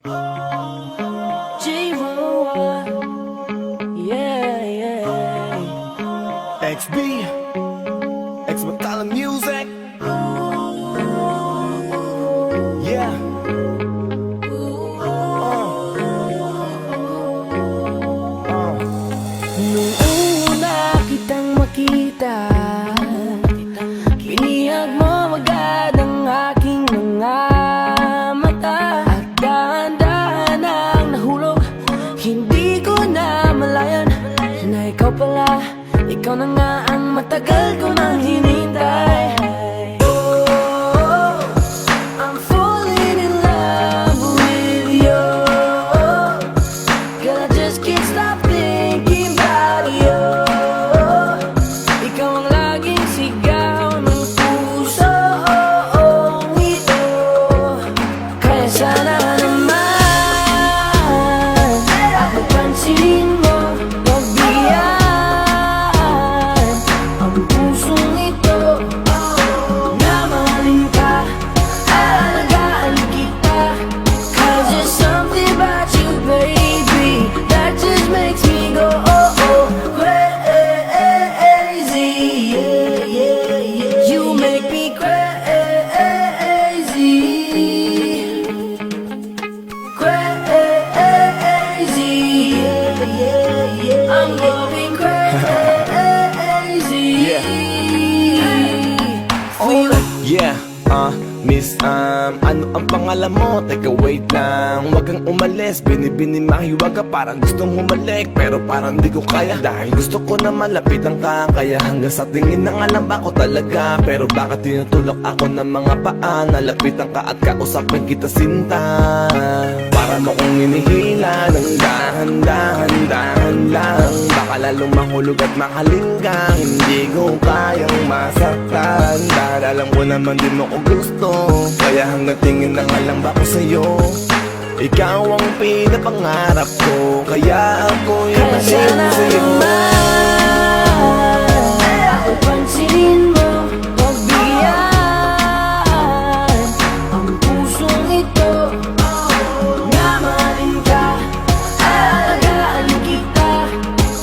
G1, yeah, yeah. XB, X Macallan Music. Yeah. Nung una kitang makita, binihag mo agad ang aking mga mata. At dahan-dahan ang nahulog, hindi ko na malayan na ikaw pala, ikaw na nga ang matagal ko nang hinintay. Oh, I'm falling in love with you. Girl, I just can't stop thinking about you. Ikaw ang laging sigaw ng pusong ito. Kaya sana naman ako pansinin mo, pagbigyan ang pusong ito. Na mahalin ka, aalagaan kita. 'Cause there's something about you, baby, that just makes me go crazy. Yeah, yeah, yeah. You make me crazy, crazy. Yeah, yeah, yeah. I'm going crazy. Yeah. For you. Yeah, Miss, ano ang pangalan mo? Teka, wait lang. Wag kang umalis, binibini-mahiwag ka. Parang gustong humalik, pero parang di ko kaya. Dahil gusto ko na malapitan ka. Kaya hanggang sa tingin na alam ba ko talaga. Pero bakit tinutulak ako ng mga paa? Nalapitan ka at kausapin kita, sinta. Para mo kong inihila ng dahan-dahan lang. Baka lalong mahulog at makalinggang. Hindi ko kayang masaktan. Dahil alam ko naman di mo ko gusto. Kaya hanggang tingin na nga lang ba ko sa'yo. Ikaw ang pinapangarap ko. Kaya ako'y Kaya masin sana sa'yo. naman ako pansinin mo, pagbigyan ang pusong ito. Na mahalin ka, aalagaan kita.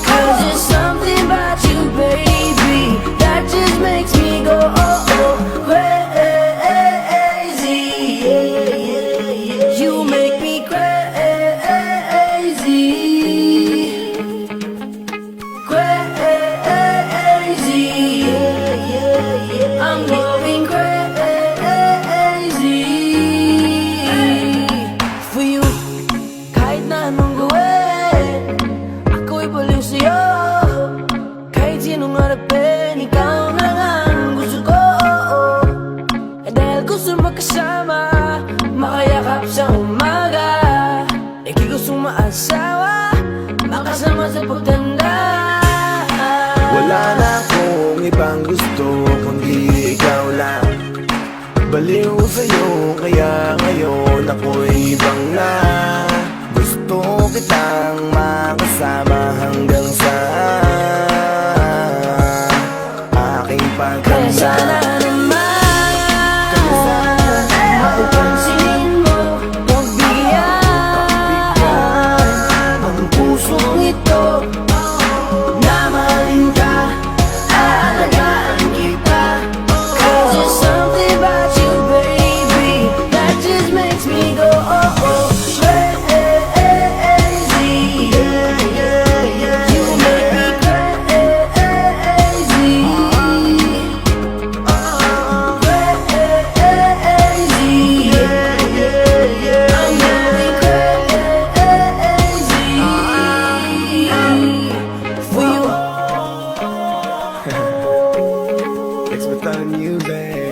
'Cause there's something about you, baby, that just makes me go crazy. Yeah, yeah, yeah. You make me crazy, crazy. Yeah, yeah, yeah. I'm going crazy for you. Kahit na anong gawin, ako'y baliw sa'yo. Kahit sinong harapin, ikaw na lang ang gusto ko. Eh dahil gusto magkasama, makayakap sa umaga. Ika'y gustong maasawa, makasama sa pagtanda. Wala na akong ibang gusto kundi ikaw lang. Baliw sa'yo kaya ngayon ako'y ibang na. Gusto kitang makasama hanggang sa aking Kaya pagtanda. sana naman ako pansinin mo, pagbigyan ang pusong ito. Na mahalin ka, aalagaan kita. 'Cause there's something about you, baby, that just makes me go crazy. Yeah, yeah, yeah. You make me crazy, crazy. Yeah, yeah, yeah. I'm going crazy for you. X Macallan Music.